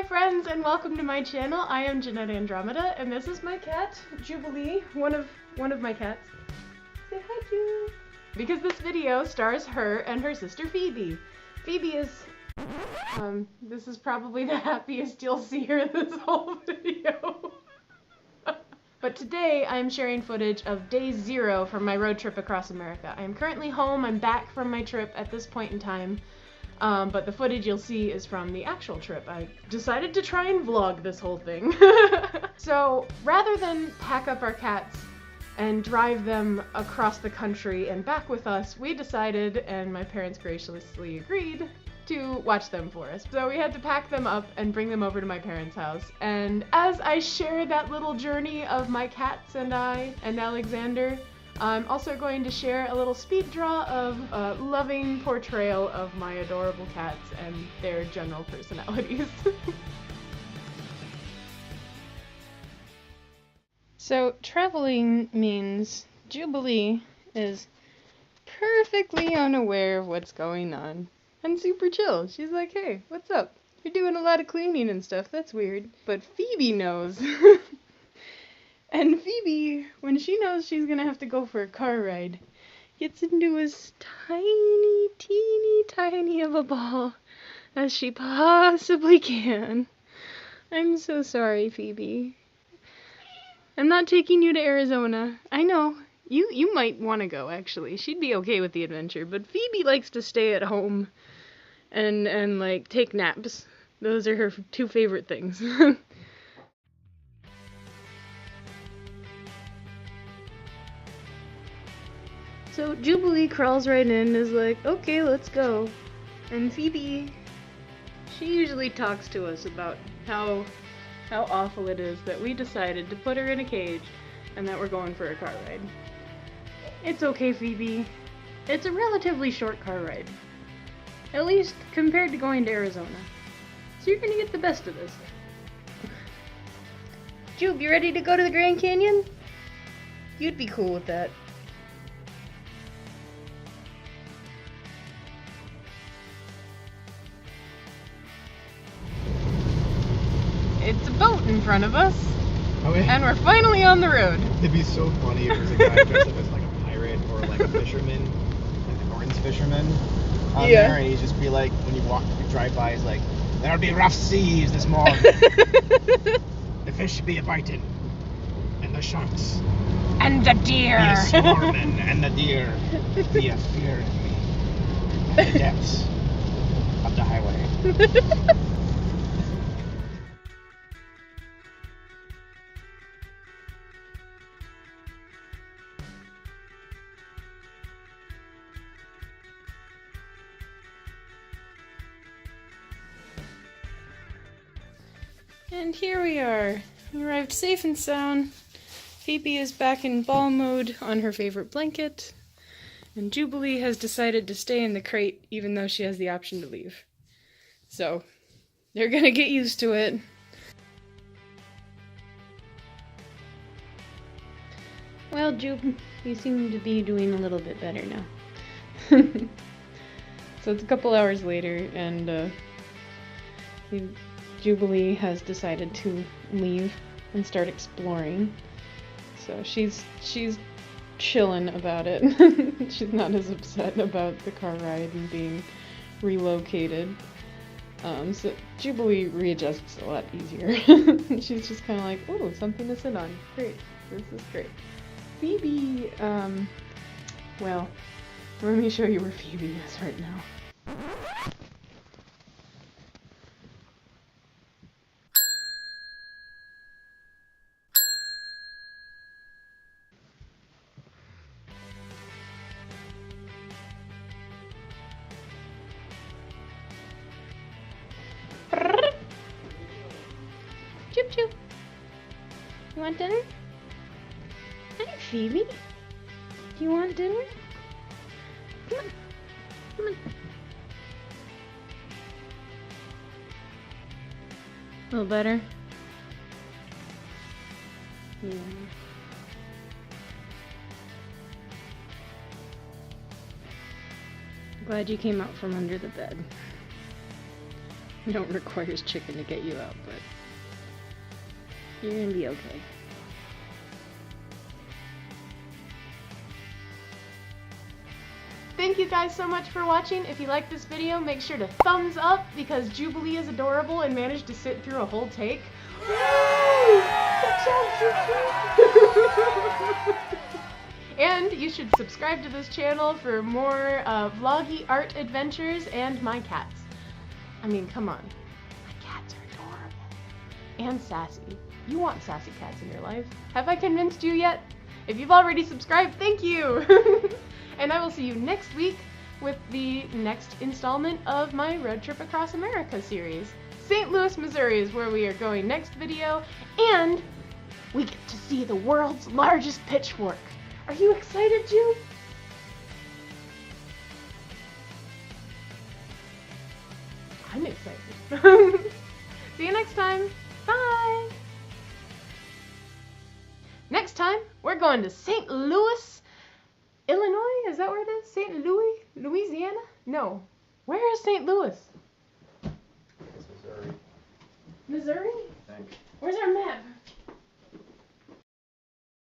friends, and welcome to my channel. I am Jeanette Andromeda, and this is my cat, Jubilee, one of my cats. Say hi, Ju! Because this video stars her and her sister Phoebe. Phoebe is, this is probably the happiest you'll see her this whole video. But today I'm sharing footage of day 0 from my road trip across America. I am currently home, I'm back from my trip at this point in time. But the footage you'll see is from the actual trip. I decided to try and vlog this whole thing. So rather than pack up our cats and drive them across the country and back with us, we decided, and my parents graciously agreed, to watch them for us. So we had to pack them up and bring them over to my parents' house. And as I share that little journey of my cats and I and Alexander, I'm also going to share a little speed draw of a loving portrayal of my adorable cats and their general personalities. So traveling means Jubilee is perfectly unaware of what's going on and super chill. She's like, hey, what's up? You're doing a lot of cleaning and stuff, that's weird. But Phoebe knows. And Phoebe, when she knows she's gonna have to go for a car ride, gets into as teeny tiny of a ball as she possibly can. I'm so sorry, Phoebe. I'm not taking you to Arizona. I know. You might want to go, actually. She'd be okay with the adventure, but Phoebe likes to stay at home and like, take naps. Those are her 2 favorite things. So Jubilee crawls right in and is like, okay, let's go. And Phoebe, she usually talks to us about how awful it is that we decided to put her in a cage and that we're going for a car ride. It's okay, Phoebe. It's a relatively short car ride. At least compared to going to Arizona. So you're gonna get the best of this. Jube, you ready to go to the Grand Canyon? You'd be cool with that. It's a boat in front of us, and we're finally on the road. It'd be so funny if there's a guy dressed up as like a pirate or like a fisherman, like an orange fisherman there, and he'd just be like, when you drive by, he's like, there'll be rough seas this morning. The fish be a-biting, and the sharks. And the deer. Be a-swarming, and the deer be a-fearing me. In the depths of the highway. And here we are. We arrived safe and sound. Phoebe is back in ball mode on her favorite blanket. And Jubilee has decided to stay in the crate even though she has the option to leave. So, they're gonna get used to it. Well, Jube, you seem to be doing a little bit better now. So it's a couple hours later, and Jubilee has decided to leave and start exploring. So she's chilling about it. She's not as upset about the car ride and being relocated. So Jubilee readjusts a lot easier. She's just kind of like, oh, something to sit on. Great. This is great. Phoebe, well, let me show you where Phoebe is right now. Chip chip. You want dinner? Hi, Phoebe. Do you want dinner? Come on. Come on. A little better? Yeah. Glad you came out from under the bed. It don't requires chicken to get you out, but you're gonna be okay. Thank you guys so much for watching. If you like this video, make sure to thumbs up because Jubilee is adorable and managed to sit through a whole take. Woo! Good job, Jubilee! And you should subscribe to this channel for more vloggy art adventures and my cats. I mean, come on. My cats are adorable. And sassy. You want sassy cats in your life. Have I convinced you yet? If you've already subscribed, thank you! And I will see you next week with the next installment of my Road Trip Across America series. St. Louis, Missouri is where we are going next video, and we get to see the world's largest pitchfork. Are you excited, Ju? I'm excited. See you next time. Bye! Next time, we're going to St. Louis, Illinois? Is that where it is? St. Louis? Louisiana? No. Where is St. Louis? It's Missouri. Missouri? I think. Where's our map?